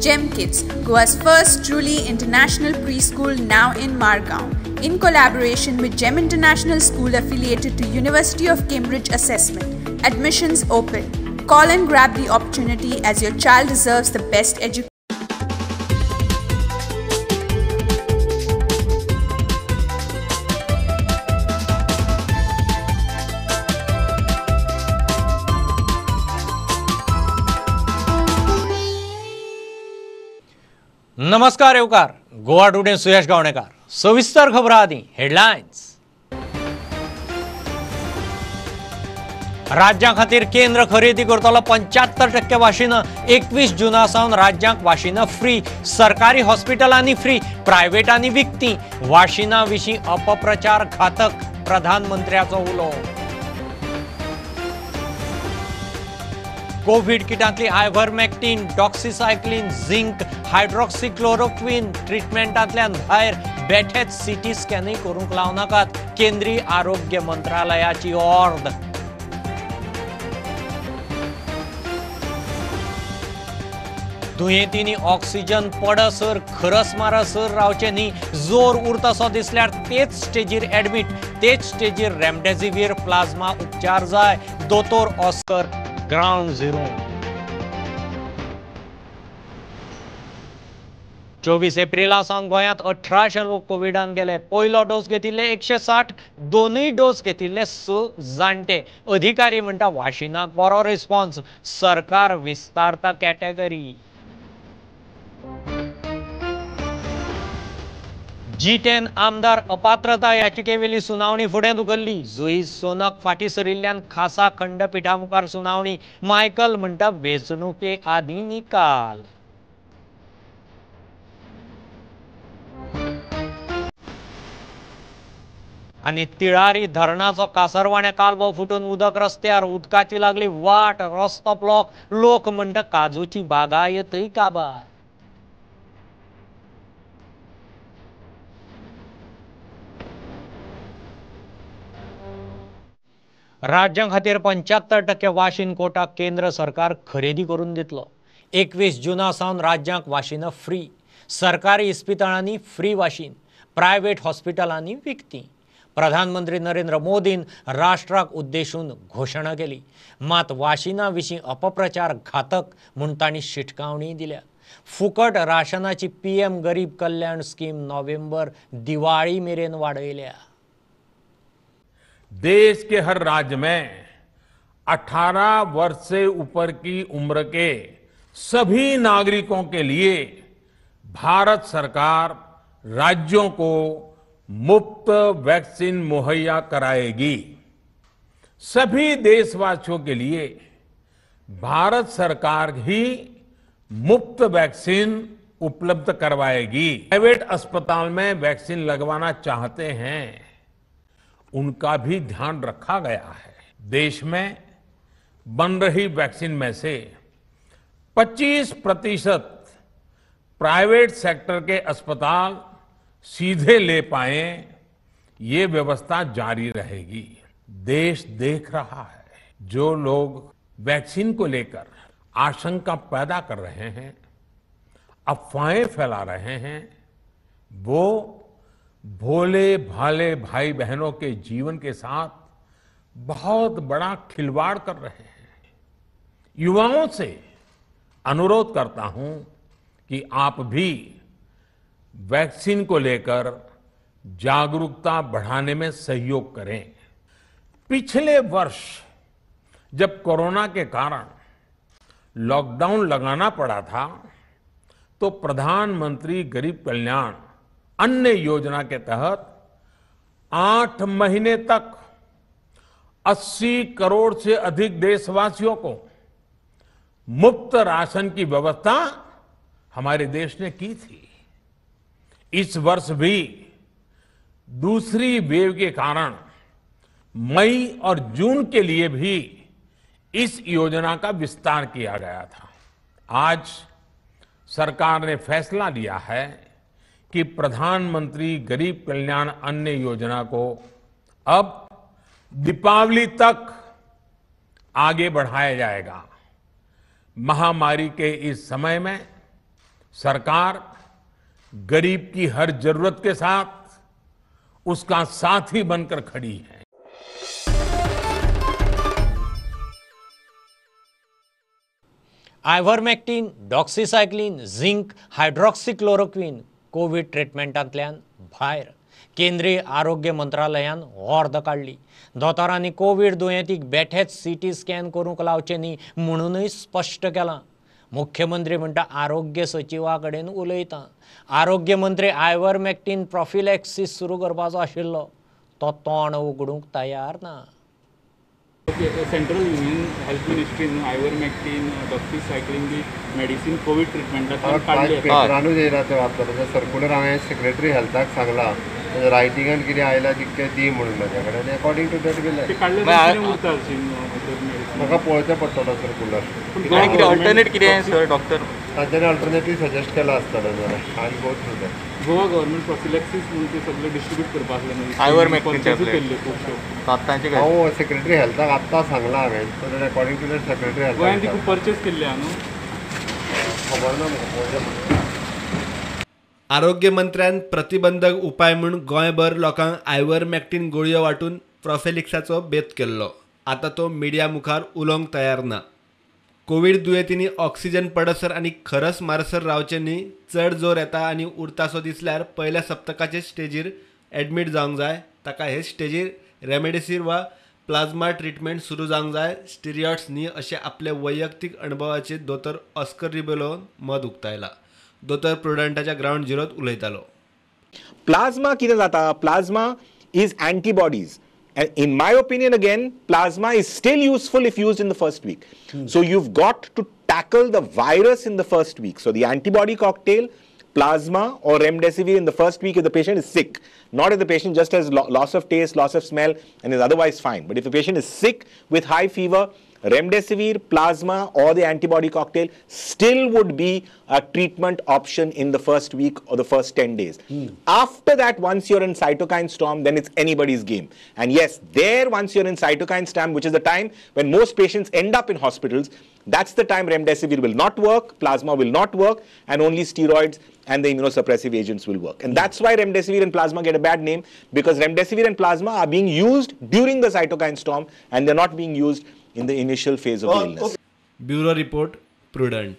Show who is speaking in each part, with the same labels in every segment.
Speaker 1: GEM Kids, Goa's first truly international preschool now in Margao, in collaboration with GEM International School affiliated to University of Cambridge Assessment. Admissions open. Call and grab the opportunity as your child deserves the best education.
Speaker 2: नमस्कार येवकार Goa today Suyash Gavnekar सविस्तर खबर आदी headlines राज्यां खातीर केंद्र खरेदी करतलो 75% वाशीन 21 जुना सावन राज्यांक वाशीन फ्री सरकारी हॉस्पिटलांनी फ्री प्रायव्हेटांनी विकती वाशीना विशीं अपप्रचार घातक प्रधानमंत्र्याचो उलो कोविड किटांतली आयव्हरमॅक्टिन डॉक्सिसायक्लिन झिंक हायड्रॉक्सिक्लोरोक्विन ट्रिटमेंटांतल्यान भायर बेठेच सीटी स्कॅनय करूंक लावनाकात केंद्रीय आरोग्य मंत्रालयाची ऑर्ड दुयेंतींनी ऑक्सिजन पडसर खरस मारसर रावचे न्ही जोर उरतसो दिसल्यार तेच स्टेजीर एडमिट तेच स्टेजीर रेमडेसिवीर प्लाझ्मा उपचार जाय दोतोर ऑस्कर ग्राउंड झिरो 24 एप्रिला सावन गोंयांत 1800 लोक कोविडान गेले पयलो डोस घेतिल्ले 160 दोनूय डोस घेतिल्ले 6 जाणटे अधिकारी म्हणटा वाशिनाक बरो रिस्पॉन्स सरकार विस्तारता कॅटेगरी G10 आमदार अपात्रता याचिकेवेली सुनावणी फुडें धुकल्ली जुई सोनक फाटी सरिल्ल्यान खासा खंडपीठा मुखार सुनावणी मायकल म्हणटा वेंचणुके आदी निकाल आनी तिळारी धरणाचो कासरवाण्या कालवो फुटून उदक रस्त्यार उदकाची लागली वाट रस्तो ब्लॉक लोक म्हणटा काजूची बागायतय काबार राज्यां खातीर 75% वाशीन कोटा केंद्र सरकार खरेदी करून दितलो 21 जुना सावन राज्यांक वाशीन फ्री सरकारी इस्पितळांनी फ्री वाशीन प्रायव्हेट हॉस्पिटलांनी विकती प्रधानमंत्री नरेंद्र मोदीन राष्ट्राक उद्देशून घोषणा केली मात वाशिना विशीं अपप्रचार घातक म्हूण तांणी शिटकावणी दिल्या फुकट राशनाची PM गरीब कल्याण स्कीम नोव्हेंबर दिवाळी मेरेन वाडयल्या
Speaker 3: देश के हर राज्य में 18 वर्ष से ऊपर की उम्र के सभी नागरिकों के लिए भारत सरकार राज्यों को मुफ्त वैक्सीन मुहैया कराएगी सभी देशवासियों के लिए भारत सरकार ही मुफ्त वैक्सीन उपलब्ध करवाएगी प्राइवेट अस्पताल में वैक्सीन लगवाना चाहते हैं उनका भी ध्यान रखा गया है देश में बन रही वैक्सीन में से 25% प्राइवेट सेक्टर के अस्पताल सीधे ले पाए ये व्यवस्था जारी रहेगी देश देख रहा है जो लोग वैक्सीन को लेकर आशंका पैदा कर रहे हैं अफवाहें फैला रहे हैं वो भोले भाले भाई बहनों के जीवन के साथ बहुत बड़ा खिलवाड़ कर रहे हैं युवाओं से अनुरोध करता हूं कि आप भी वैक्सीन को लेकर जागरूकता बढ़ाने में सहयोग करें पिछले वर्ष जब कोरोना के कारण लॉकडाउन लगाना पड़ा था तो प्रधानमंत्री गरीब कल्याण अन्न योजना के तहत 8 महीने तक 80 करोड़ से अधिक देशवासियों को मुफ्त राशन की व्यवस्था हमारे देश ने की थी इस वर्ष भी दूसरी वेव के कारण मई और जून के लिए भी इस योजना का विस्तार किया गया था आज सरकार ने फैसला लिया है कि प्रधानमंत्री गरीब कल्याण अन्न योजना को अब दीपावली तक आगे बढ़ाया जाएगा महामारी के इस समय में सरकार गरीब की हर जरूरत के साथ उसका साथी बनकर खड़ी है।
Speaker 2: आयव्हरमॅक्टिन, डॉक्सिसायक्लिन, झिंक, हायड्रॉक्सिक्लोरोक्विन कोविड ट्रीटमेंटांतल्यान भायर केंद्रीय आरोग्य मंत्रालयान अर्द काडली। दोतोरांनी कोविड दुयेंतीक बेठेच सीटी स्कॅन करूंक लावचे न्ही म्हणूनय स्पश्ट केलां। मुख्यमंत्री म्हणटा आरोग्य सचिवा कडेन उलयतां। आरोग्य मंत्री आयव्हरमॅक्टिन प्रॉफिलॅक्सीस सुरू करपाचो आशिल्लो, तो तोंड उगडूंक तयार ना।
Speaker 4: सेंट्रल यूनियन हेल्थ मिनिस्ट्रीन आयव्हरमॅक्टिन, डॉक्सिसायक्लिन बी मेडिसीन कोविड ट्रिटमेंटाक काडले।
Speaker 5: पेपरानूच येयला ते वाचता सर्कुलर हांवें सेक्रेटरी हेल्थाक सांगलां रायटिंगान कितें आयलां तितकें दी म्हणून म्हाज्या कडेन अकॉर्डिंग टू दॅट बिल म्हाका पळोवचें पडटलो सर्कुलर
Speaker 4: ऑल्टरनेट कितें सर डॉक्टर
Speaker 5: तांच्यांनी ऑल्टरनेटीव सजेस्ट केला आसतलो जाल्यार I go through that.
Speaker 4: Goa government prophylaxis म्हणून ते सगळे डिस्ट्रीब्यूट करपाक लागले।
Speaker 6: आयव्हरमॅक्टिन
Speaker 4: केल्ले खुबश्यो
Speaker 6: आतांचे
Speaker 5: हांव सेक्रेटरी हेल्थाक आत्तां सांगलां हांवें so that according to that secretary health
Speaker 4: गोंयांत ती खूब परचेस केल्ली आहा न्हू,
Speaker 5: खबर ना म्हाका पळोवचें पडटलें।
Speaker 7: आरोग्य मंत्र्यान प्रतिबंधक उपाय म्हूण गोंयभर लोकांक आयव्हरमॅक्टिन गुळयो वांटून प्रॉफिलॅक्साचो बेत केल्लो। आतां तो मिडिया मुखार उलोवंक तयार ना। कोविड दुयेंतींनी ऑक्सिजन पडसर आनी खरस मारसर रावचें न्ही, चड जोर येता आनी उरतासो दिसल्यार पयल्या सप्तकाचे स्टेजीर एडमीट जावंक जाय। ताका हे स्टेजीर रेमडेसिवीर वा प्लाझ्मा ट्रिटमेंट सुरू जावंक जाय, स्टिरियॉड्स न्ही अशें आपले वैयक्तीक अणभवाचेर दोतोर ऑस्कर रिबेलोन मत उक्तायला। दोतोर प्रुडंटाच्या ग्राउंड झिरोत उलयतालो।
Speaker 8: प्लाज्मा कितें जाता? Plasma is antibodies. And in my opinion, again, plasma is still useful if used in the first week. So you've got to tackle the virus in the first week. So the antibody cocktail, plasma or remdesivir in the first week if the patient is sick. Not if the patient just has loss of taste, loss of smell and is otherwise fine. But if the patient is sick with high fever, remdesivir, plasma or the antibody cocktail still would be a treatment option in the first week or the first 10 days. After that, once you're in cytokine storm, then it's anybody's game. And yes, there once you're in cytokine storm, which is the time when most patients end up in hospitals, that's the time remdesivir will not work, plasma will not work, and only steroids and the immunosuppressive agents will work. And that's why remdesivir and plasma get a bad name, because remdesivir and plasma are being used during the cytokine storm and they're not being used in the initial phase of the illness.
Speaker 7: Bureau report prudent.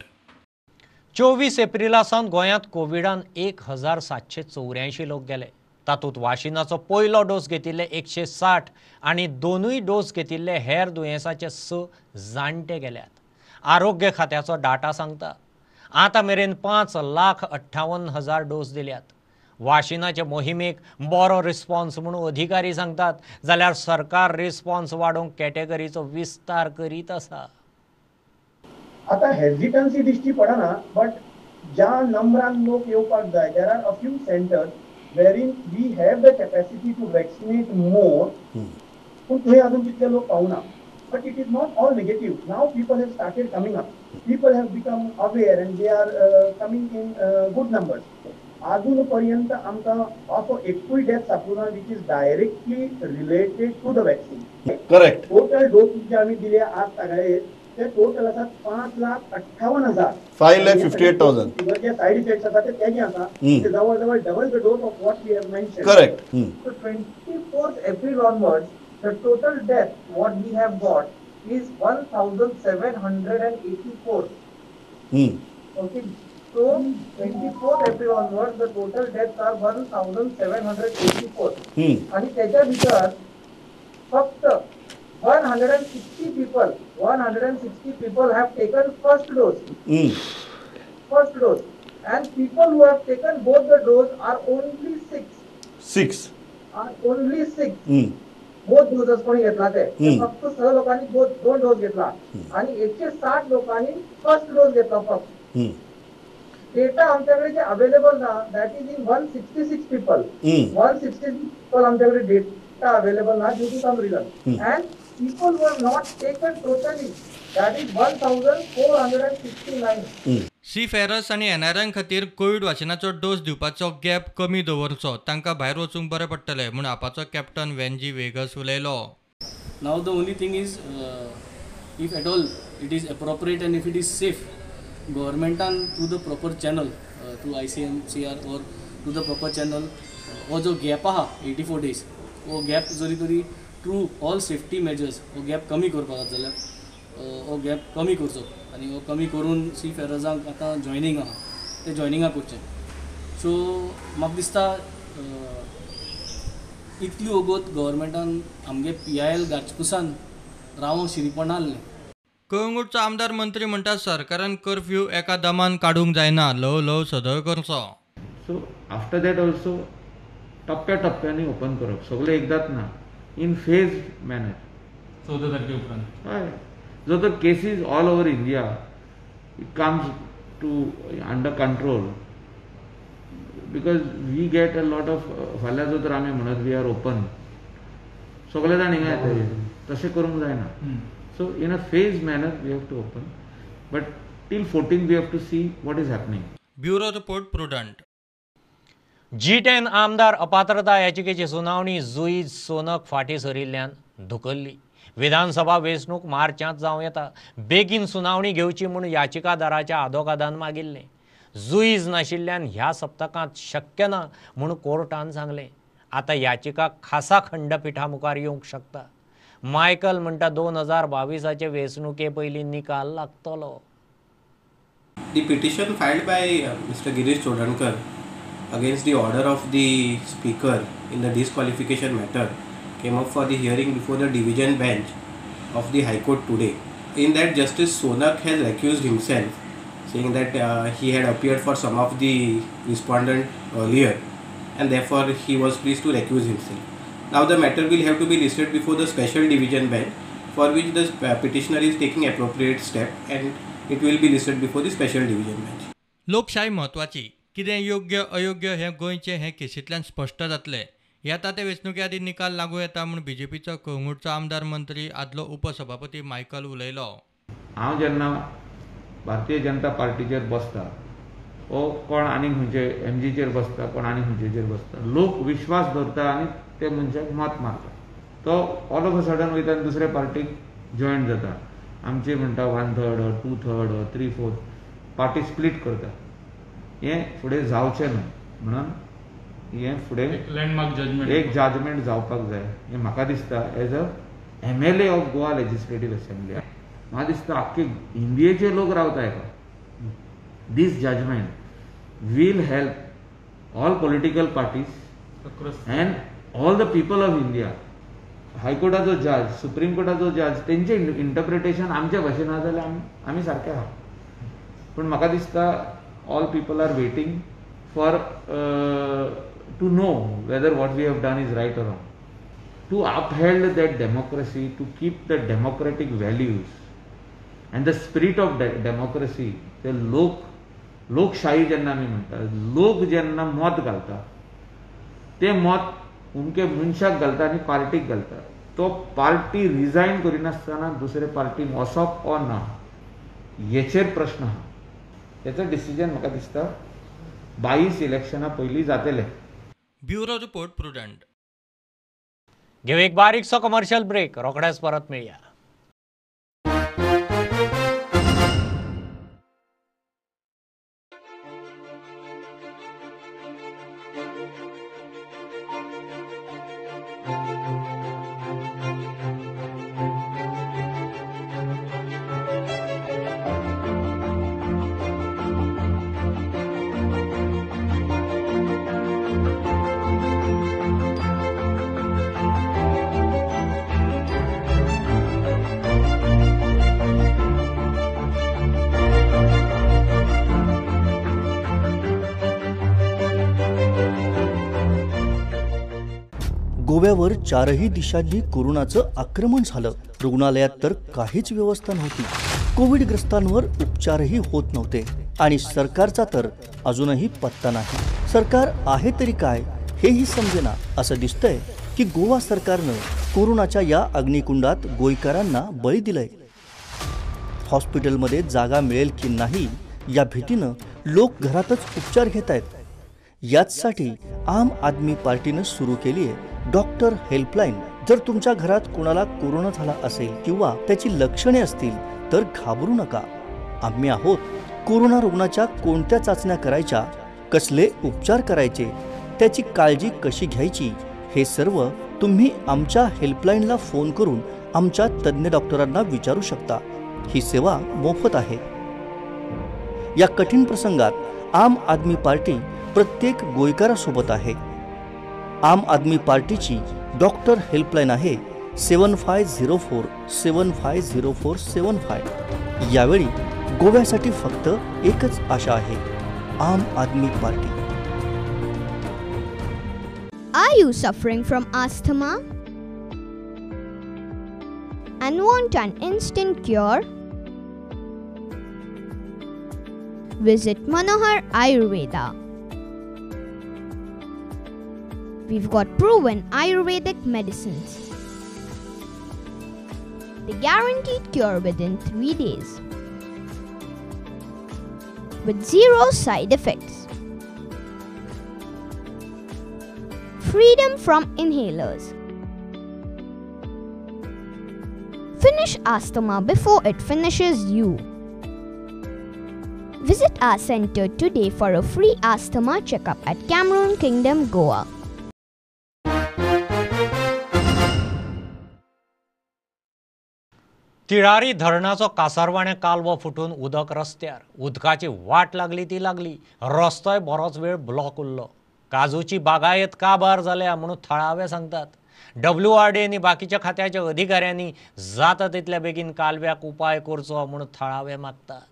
Speaker 2: 24 एप्रिलासावन गोंयांत कोविडान 1784 लोक गेले। तातूंत वाशिनाचो पयलो dose घेतिल्ले 160 आनी दोनूय dose घेतिल्ले हेर दुयेंसाचे 6 जाणटे गेल्यात। आरोग्य खात्याचो डाटा सांगता आतां मेरेन 5,58,000 डोस दिल्यात। वाशिनाचे मोहिमेक बरो रिस्पॉन्स म्हणून अधिकारी सांगतात, जाल्यार सरकार रिस्पॉन्स वाडोवंक कॅटेगरीचो विस्तार करीत आसा।
Speaker 9: आता हेजिटन्सी दिश्टी पडना, बट ज्या नंबरान लोक येवपाक जाय, there are a few centres wherein we have the capacity to vaccinate more, पूण थंय अजून तितले लोक पावना। But it is not all negative. Now people have started coming up. People have become aware and they are coming in good numbers. अजून पर्यंत आमकां असो एकूय death सापडूना which is directly related to the vaccine.
Speaker 5: Correct.
Speaker 9: Total doses जे आमी दिले आज सगळे ते टोटल आसात 5,58,000.
Speaker 5: 5,58,000.
Speaker 9: जे साइड इफेक्ट्स आसा ते तेजे आसा, ते जवळ double the dose of what we have mentioned.
Speaker 5: Correct.
Speaker 9: So 24th April onwards, the total death what we have got is 1,784. Okay. So 24th April onwards, the total deaths are 1,784. आणि त्याच्या भितर फक्त 160 people have taken first dose. First dose. And people who have taken both the dose are only 6. Are only 6. Both doses कोणी घेतला ते फक्त 6 लोकांनी दोन डोस घेतला आणि 160 लोकांनी फर्स्ट डोस घेतला फक्त। डेटा आमच्याकडे जे अवेलेबल ना, that is in 166 people. 166 people आमच्याकडे डेटा अवेलेबल ना due to some reason, and people were not taken totally, that is 1,469.
Speaker 10: Seafarers आनी एनआरआय खातीर कोविड वाशिनाचो डोस दिवपाचो गॅप कमी दवरचो, तांकां भायर वचूंक बरें पडटलें म्हूण आपाचो कॅप्टन वेंजी वेगस उलयलो।
Speaker 11: Now the only thing is if at all it is appropriate and if it is safe
Speaker 6: गव्हर्मेंटान through the proper channel through ICMCR or through the proper channel हो जो गॅप आहा 84 days हो गॅप जरी तरी through all safety measures हो gap कमी करपाक जाल्यार हो गॅप कमी करचो आनी हो कमी करून सी फेरजांक आतां जॉयनींग आहा ते जॉयनिंगाक करचें. सो म्हाका दिसता इतली वगत गव्हर्मेंटान आमगे PIL गाजकुसान रावंक शिरीपण नासलें.
Speaker 10: कळंगूटचो आमदार मंत्री म्हणटा सरकारान कर्फ्यू एका दमान काडूंक जायना, ल्हव ल्हव सदळ करचो.
Speaker 11: सो आफ्टर दॅट ऑल्सो टप्प्याटप्प्यांनी ओपन करप, सगळें एकदांच ना, इन फेज मॅनर.
Speaker 4: 14 तारखे उपरांत
Speaker 11: हय, जो तर cases all over India it comes to under control because we get a lot of फाल्यां जो तर आमी म्हणत वी आर ओपन सगळे जाण हिंगा येता तशें करूंक जायना. So in a phase manner we have to open but till 14 we have to see what is happening.
Speaker 10: Bureau report Prudent.
Speaker 2: G10 आमदार अपात्रता याचिकेची सुनावणी जुईज सोनक फाटी सरिल्ल्यान धुकल्ली. विधानसभा वेंचणूक मार्चांत जावं येता. बेगीन सुनावणी घेवची म्हूण याचिकादाराच्या आदोगादान मागिल्लें. जुईज नाशिल्ल्यान ह्या सप्तकांत शक्य ना म्हूण कोर्टान सांगलें. आतां याचिका खासा खंडपिठा मुखार येवंक शकता. मायकल म्हणटा 2022चे वेंचणुके पयलीं निकाल लागतलो.
Speaker 12: The petition filed by Mr. Girish Chodankar against the order of the Speaker in the disqualification matter came up for the hearing before the division bench of the High Court today. In that, Justice Sonak has accused himself, saying that he had appeared for some of the respondent earlier and therefore he was pleased to recuse himself. Now the matter will have to be listed before the special division bench, for which the petitioner is taking appropriate step and it will be listed before the special division bench.
Speaker 10: लोकशाही महत्वाची, कितें योग्य अयोग्य हे गोंयचे हे केसींतल्यान स्पश्ट जातले. येता ते वेंचणुके आदी निकाल लागू येता म्हूण BJPचो कळंगूटचो आमदार मंत्री आदलो उपसभापती मायकल उलयलो.
Speaker 11: हांव जेन्ना भारतीय जनता पार्टीचेर बसता ओ कोण आनी खंयचे MGचेर बसता कोण आनी खंयचेर बसता, लोक विश्वास दवरता आनी ते मनशाक मत मारता. तो ऑल ऑफ अ सडन वयता आनी दुसऱ्या पार्टीक जॉयन जाता. आमचे म्हणटा 1/3 or 2/3 or 3/4 पार्टी स्प्लीट करता. हें फुडें जावचें न्हय म्हणून हें फुडें
Speaker 4: लँडमार्क जजमेंट
Speaker 11: एक जजमेंट जावपाक जाय. हें म्हाका दिसता as a MLA of Goa legislative assembly म्हाका दिसता आख्खे इंडियेचे लोक रावता हेका. This judgement will help all political parties and all the people of India. हायकोर्टाचो जज, सुप्रीम कोर्टाचो जज, तेंचे इंटरप्रिटेशन आमच्या भाशेन आसा जाल्यार आमी सारके आहा. पूण म्हाका दिसता all people are waiting for to know whether what we have done is right or wrong. To upheld that democracy, to keep the democratic values and the spirit of democracy. ते लोकशाही जेन्ना आमी म्हणटा, लोक जेन्ना मत घालता ते मत उमके मनशाक घालता आनी पार्टीक घालता. तो पार्टी रिजायन करिनासतना दुसरे पार्टीक वचप ओ ना हेचेर प्रश्न आहा. हेचो डिसिजन म्हाका दिसता 22 इलेक्शना पयलीं जातलें.
Speaker 10: Bureau report prudent.
Speaker 2: घेऊ एक बारीकसो कमर्शियल ब्रेक, रोखडेच परत मेळया.
Speaker 13: गोव्यावर चारही दिशांनी कोरोनाचं आक्रमण झालं. रुग्णालयात तर काहीच व्यवस्था नव्हती. कोविडग्रस्तांवर उपचारही होत नव्हते आणि सरकारचा तर अजूनही पत्ता नाही. सरकार आहे तरी काय हेही समजेना. असं दिसतंय की गोवा सरकारनं कोरोनाच्या या अग्निकुंडात गोयकरांना बळी दिलंय. हॉस्पिटलमध्ये जागा मिळेल की नाही या भीतीनं लोक घरातच उपचार घेत आहेत. याचसाठी आम आदमी पार्टीनं सुरू केली आहे डॉक्टर हेल्पलाईन. जर तुमच्या घरात कोणाला कोरोना झाला असेल किंवा त्याची लक्षणे असतील तर घाबरू नका. आम्ही आहोत कोरोना रुग्णाच्या कोणत्या चाचण्या करायच्या, कसले उपचार करायचे, त्याची काळजी कशी घ्यायची, हे सर्व तुम्ही आमच्या हेल्पलाईनला फोन करून आमच्या तज्ज्ञ डॉक्टरांना विचारू शकता। ही सेवा मोफत आहे। या कठीण प्रसंगात आम आदमी पार्टी प्रत्येक गोयकारासोबत आहे। आम आदमी पार्टीची डॉक्टर हेल्पलाईन आहे 7504750475। यावेळी गोव्यासाठी फक्त एकच आशा आहे, आम आदमी party.
Speaker 14: Are you suffering from asthma and want an instant cure? Visit Manohar Ayurveda. We've got proven Ayurvedic medicines. The guaranteed cure within 3 days with 0 side effects. Freedom from inhalers. Finish asthma before it finishes you. Visit our center today for a free asthma checkup at Cameron Kingdom, Goa.
Speaker 2: Tillari धरणाचो कासारवाणे कालवो फुटून उदक रस्त्यार, उदकाची वाट लागली ती लागली, रस्तोय बरोच वेळ ब्लॉक उरलो। काजूची बागायत काबार जाल्या म्हणून थळावे सांगतात। WRD आनी बाकीच्या खात्याच्या अधिकाऱ्यांनी जाता तितल्या बेगीन कालव्याक उपाय करचो म्हणून थळावे मागतात।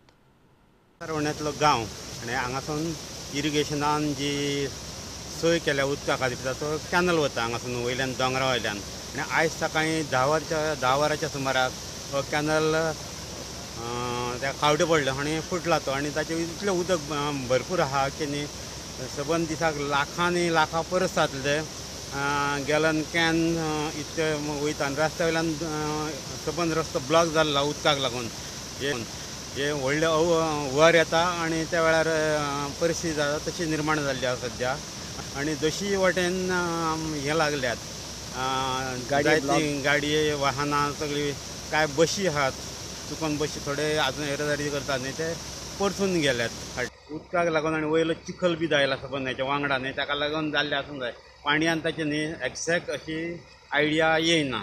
Speaker 15: कासारवाण्यातलो गांव आनी हांगासून इरिगेशनान जी सोय केल्या उदका खातीर तो कॅनल वता हांगासून वयल्यान दोंगरा वयल्यान, आनी आयज सकाळीं 10 वरांच्या सुमाराक हो कॅनल त्या खावडे पडलो आनी फुटला तो, आनी ताचें इतलें उदक भरपूर आहा की न्ही सबंद दिसाक लाखांनी लाखां परस जातले गॅलन कॅन इतके वयता, आनी रस्त्या वयल्यान सबंद रस्तो ब्लॉक जाल्लो उदकाक लागून। हे व्हडले वर येता आनी त्या वेळार परिस्थिती जाता तशी निर्माण जाल्ली आसा सद्या। आनी जशी वटेन हे लागल्यात गाडी वाहनां सगळी, काय बशी आहात चुकून बशी थोडे अजून येरादारी करतात न्ही ते परतून गेल्यात उदकाक लागून, आनी वयलो चिखल बी जायला सबंद हेच्या वांगडा न्ही, ताका लागून जाल्लें आसूंक जाय। पाणयान ताची न्ही एक्झॅक्ट अशी आयडिया येयना।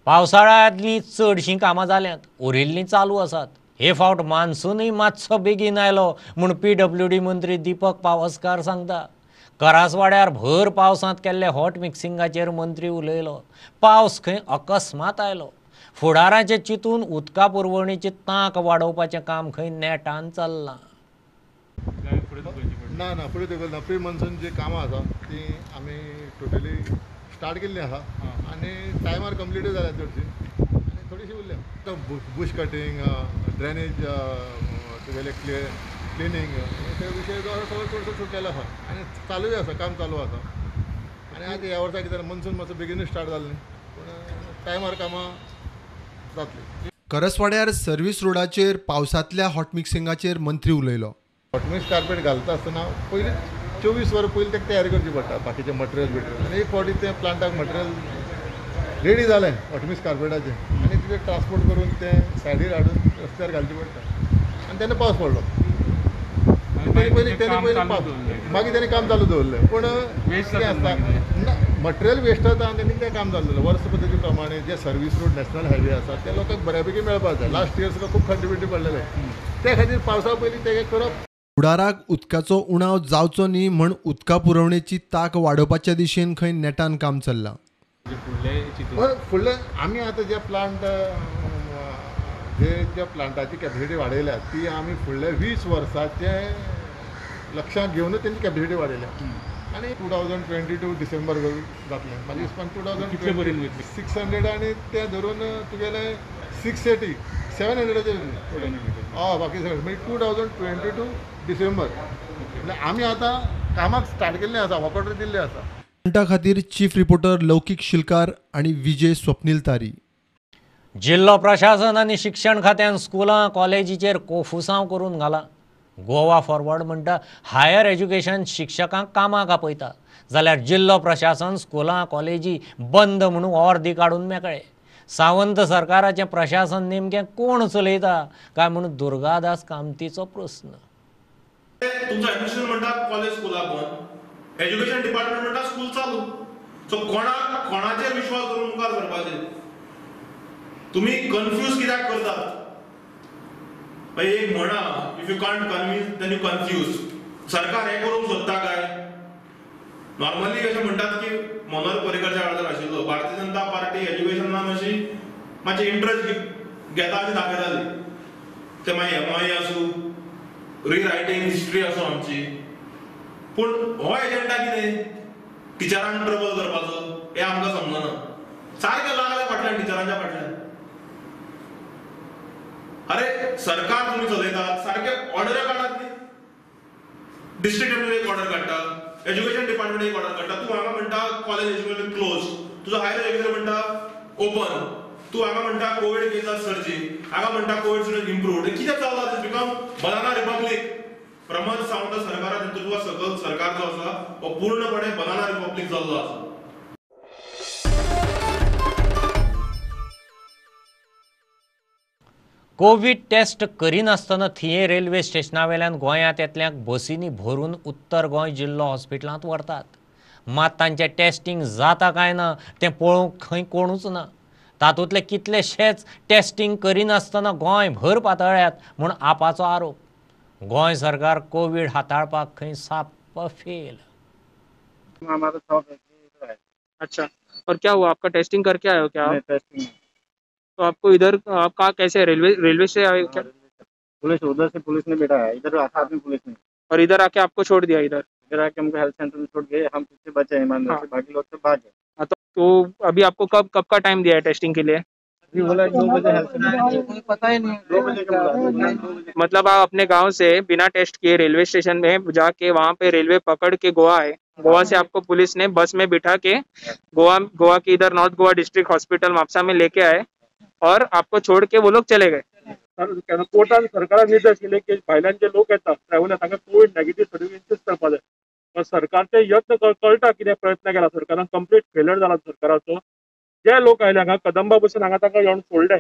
Speaker 2: पावसाळ्यांतली चडशीं कामां जाल्यांत, उरिल्लीं चालू आसात। हे फावट मान्सूनय मातसो बेगीन आयलो म्हूण PWD मंत्री दीपक पावसकार सांगता। करासवाड्यार भर पावसांत केल्ले हॉट मिक्सिंगाचेर मंत्री उलयलो। पावस खंय अकस्मात आयलो। फुडाराचें चिंतून उदका पुरवणीची तांक वाडोवपाचें काम खंय नेटान चल्लां।
Speaker 16: ना फुडें धुकलना। प्री मॉन्सून जी कामां आसा ती आमी टोटली स्टार्ट केल्ली आहा आनी टायमार कंप्लीट जाल्या चडशी, आनी थोडीशी उरल्या। बुश कटींग, ड्रेनेज तुगेले क्लिनींग ते विशय सगळो चडसो सुटलेलो आसा आनी चालूय आसा, काम चालू आसा। आनी आतां ह्या वर्सा कितें मॉन्सून मातसो बेगीनूच स्टार्ट जालें न्ही, पूण टायमार कामां जातली।
Speaker 17: करसवाड्यार सर्वीस रोडाचेर पावसांतल्या हॉट मिक्सिंगाचेर मंत्री उलयलो।
Speaker 16: हॉट मिक्स कार्पेट घालता आसतना पयलीं 24 वरां पयलीं तेका तयारी करची पडटा, बाकीचें मटेरियल आनी एक फावटी तें प्लांटाक मटेरियल रेडी जालें हॉट मिक्स कार्पेटाचें, आनी तें ट्रान्सपोर्ट करून तें सायडीर हाडून रस्त्यार घालचें पडटा, आनी तेन्ना पावस पडलो। मागीर तेणी काम चालू दवरलें, पूण कितें आसता मटेरियल वेस्ट जाता आनी तेणी तें काम चालू दवरलें। वर्स पद्दती प्रमाणे जे सर्वीस रोड नॅशनल हायवे आसा ते लोकांक बऱ्यापैकी मेळपाक जाय। लास्ट इयर सुद्दां खूब कंट्रिब्युटी पडलेले, त्या खातीर पावसा पयलीं तें करप।
Speaker 17: फुडाराक उदकाचो उणाव जावचो न्ही म्हण उदका पुरवणेची तांक वाडोवपाच्या दिशेन खंय नेटान काम चल्लां।
Speaker 16: फुडले आमी आतां जे प्लांट ज्या प्लांटाची कॅपॅसिटी वाडयल्या ती आमी फुडले 20 वर्साचे लक्षांत घेवनूच तेंची कॅपॅसिटी वाडयल्या, आनी 2022 डिसेंबर जातलें। म्हाज्या हिसपान 2020 600 आनी तें धरून तुगेले 680 700 बाकी सगळें मागीर 2022 डिसेंबर म्हळ्यार आमी आतां कामाक स्टार्ट केल्लें आसा, वर्क ऑर्डर दिल्ले आसा।
Speaker 17: घंटा खातीर चीफ रिपोर्टर लौकीक शिलकार आनी विजय स्वप्नील तारी।
Speaker 2: जिल्लो प्रशासन आनी शिक्षण खात्यान स्कुलां कॉलेजीचेर कोफुसांव करून घाला। गोवा फॉरवर्ड म्हणटा हायर एज्युकेशन शिक्षकांक कामाक आपयता, जाल्यार जिल्लो प्रशासन स्कुलां कॉलेजी बंद म्हणून अर्दी काडून मेकळे। सावंत सरकाराचें प्रशासन नेमकें कोण चलयता काय म्हणून दुर्गादास कामतीचो प्रश्न.
Speaker 18: तुमचं ऍडमिशन म्हणटा कॉलेज स्कुला बंद, एज्युकेशन डिपार्टमेंट म्हणटा स्कूल चालू. सो कोणाचेर विश्वास करून मुखार करपाचें? तुम्ही कन्फ्यूज कित्याक करतात? एक म्हणा, if you can't convince then you confuse. सरकार हे करूंक सोदता काय? नॉर्मली अशें म्हणटात की मनोहर पर्रीकरच्या काळार आशिल्लो भारतीय जनता पार्टी एज्युकेशनान अशी मातशें इंट्रस्ट घेता अशें दाखयताली. ते मागीर MI आसूं, रिरायटींग हिस्ट्री आसूं आमची. पूण हो एजेंडा कितें? टिचरांक ट्रबल करपाचो हें आमकां समजना. सारकें लागलें फाटल्यान टिचरांच्या फाटल्यान. अरे सरकार तुम्ही चलयतात, सारखे ऑर्डर काढात न्ही. डिस्ट्रिक्ट अटेंडंट एक ऑर्डर काडटा, एज्युकेशन डिपार्टमेंट एक ऑर्डर काडटा. तूं हांगा म्हणटा कॉलेज एज्युकेशन क्लोज, तुजो हायर एज्युकेशन म्हणटा ओपन, तूं हांगा म्हणटा कोविड केसास सर्जी, हांगा म्हणटा कोविड स्टुडंट इम्प्रूव्ड. कितें चल्लां? This become banana republic. Pramod Sawant सरकारा नेतृत्वा सकल सरकार जो आसा हो पूर्णपणे बनाना रिपब्लीक जाल्लो आसा.
Speaker 2: कोविड टेस्ट करिनासतना थिये रेल्वे स्टेशना वेल्यान गोंयांत येतल्यांक बसींनी भरून उत्तर गोंय जिल्लो हॉस्पिटलांत व्हरतात. मात तांचें टेस्टिंग जाता काय ना तें पळोवंक खंय कोणूच ना. तातूंतले कितलेशेच टेस्टिंग करिनासतना गोंयभर पातळ्यात म्हूण आपाचो आरोप. गोंय सरकार कोविड हाताळपाक खंय साप फेल.
Speaker 19: अच्छा, और क्या हुआ? आपका टेस्टिंग करके आए हो क्या?
Speaker 20: टेस्टिंग
Speaker 19: तो आपको इधर आपका कैसे रेलवे से आए क्या?
Speaker 20: पुलिस उधर से पुलिस ने बैठा है, इधर साथ में पुलिस ने,
Speaker 19: और इधर आके आपको छोड़ दिया? इधर
Speaker 20: आके हमको हेल्थ सेंटर में छोड़ गए. हम पीछे बचे हैं ईमानदार से, बाकी लोग सब भाग गए.
Speaker 19: हाँ, तो अभी आपको कब का टाइम दिया है टेस्टिंग के लिए?
Speaker 20: अभी बोला 2 बजे हेल्थ सेंटर, पता ही नहीं 2 बजे का बोला.
Speaker 19: मतलब आप अपने गांव से बिना टेस्ट किए रेलवे स्टेशन में जाके वहाँ पे रेलवे पकड़ के गोवा आए. गोवा से आपको पुलिस ने बस में बिठा के गोवा के इधर north Goa district hospital Mapusa में लेके आए और आपको छोड़ के वो लोग चले गए.
Speaker 21: कोर्टान सरकारान निर्देश केले की भायल्यान लोक येतात ट्रॅव्हलर तांकां कोविड नेगेटिव्ह सर्टिफिकेट करपा जाय. पण सरकारचे यत्न कळटा कितें प्रयत्न केला सरकारान, कंप्लीट फेल्युअर जाला सरकाराचो. जे लोक आयले हांगा कदंबा बसून हांगा तांकां येवन सोडले.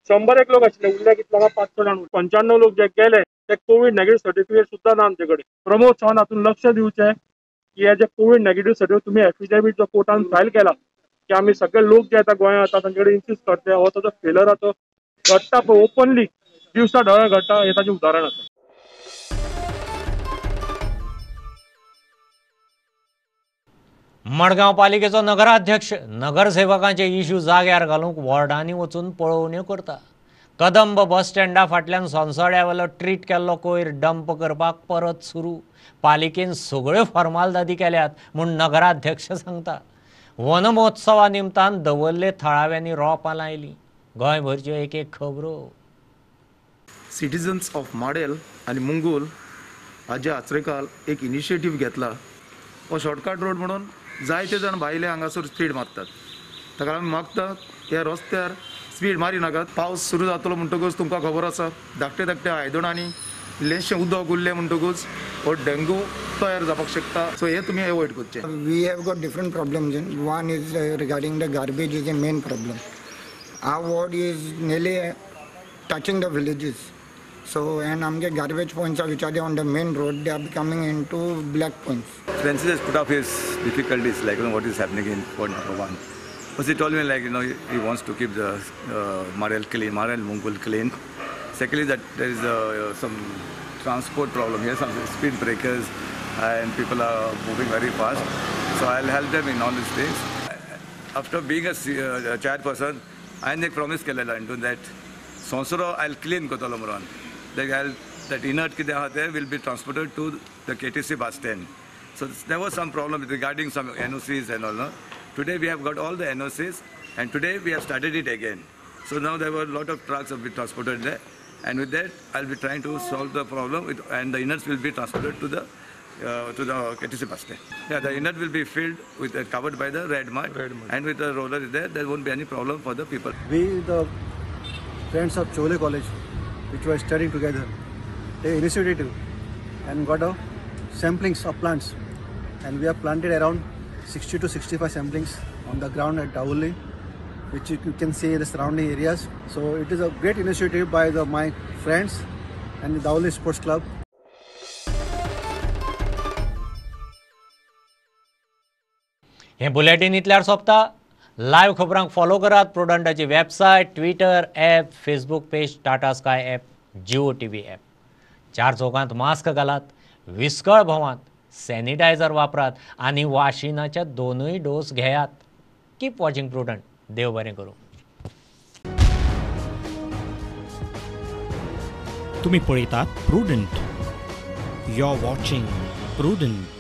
Speaker 21: 100 लोक आशिल्ले, उरले कितले 500 जाण. 95 लोक जे गेले ते कोविड नेगेटिव्ह सर्टिफिकेट सुद्दां ना आमचे कडेन. प्रमोद सावंत हातून लक्ष दिवचें की हे जे कोविड नेगेटिव्ह सर्टिफिकेट तुमी एफिडेविट जो कोर्टान फायल केला की आम्ही सगळे लोक जे आता गोंयांत येतात तांचे कडेन इन्सिस्ट करते, हो ताजो फेलराचो घडटा पळय ओपनली दिवसा ढवळे घडटा, हे ताजें उदाहरण आसा.
Speaker 2: मडगांव पालिकेचो नगराध्यक्ष नगरसेवकांचे इश्यू जाग्यार घालूंक वॉर्डांनी वचून पळोवण्यो करता. कदंब बस स्टँडा फाटल्यान सोंसोड्यावेलो ट्रीट केल्लो कोयर डंप करपाक परत सुरू. पालिकेन सगळ्यो फॉर्मालिटी केल्यात म्हूण नगराध्यक्ष सांगता. वन महोत्सवा निमतान दवरले थळाव्यांनी रोपां लायलीं. गोंयभरच्यो एक खबरो.
Speaker 22: सिटीजन्स ऑफ माडेल आनी मुंगूल हाजे आचरेकाल एक इनिशिएटीव घेतला. हो शॉर्टकट रोड म्हणून जायते जाण भायले हांगासर स्पीड मारतात. ताका लागून मागतात ह्या रस्त्यार स्पीड मारी नाकात. पावस सुरू जातलो म्हणटकूच तुमकां खबर आसा धाकटे धाकटे आयदनांनी इल्लेशें उदक उरलें म्हणटकूच हो डेंगू तयार जावपाक शकता. सो हे तुमी एवॉयड करचें.
Speaker 23: We have got different problems. One is regarding the garbage is a main problem. Our ward is nearly touching the villages. So and amge garbage points which are on the main road, they are becoming into black points.
Speaker 24: Francis has put up his difficulties, like what is happening in ward number 1. First he told me he wants to keep the Marel clean, Marel Mungul clean. Secondly, that there is some transport problem here, some speed breakers, and people are moving very fast. So I'll help them in all these things. After being a chairperson, I have promised केलेला into that Sonsoro I'll clean Kotala Moran. That inert kide there will be transported to the KTC bus stand. So there was some problem regarding some NOCs and all. No? Today we have got all the NOCs, and today we have started it again. So now there were a lot of trucks have been transported there, and with that I'll be trying to solve the problem, and the inerts will be transported to the KTC bus stand. Yeah, the inert will be filled with covered by the red mud, and with the roller there won't be any problem for the people.
Speaker 25: We, the friends of Chole College, which were studying together, they initiated and got a samplings of plants, and we have planted around 60 to 65 samplings on the ground at Dauli, which you can see in the surrounding areas. So it is a great initiative by my friends and the Dauli Sports Club.
Speaker 2: हे bulletin इतल्यार सोंपता. Live खबरांक follow करात प्रुडंटाची website, Twitter app, Facebook page, Tata Sky app, Jio TV app. चार चौकांत mask घालात, विस्कळ भोंवात, सॅनिटायझर वापरात आणि वाशिनाच्या 2 डोस घेयात. Keep watching Prudent. देव बरें करूं.
Speaker 1: तुम्ही पळयतात Prudent. You are watching prudent.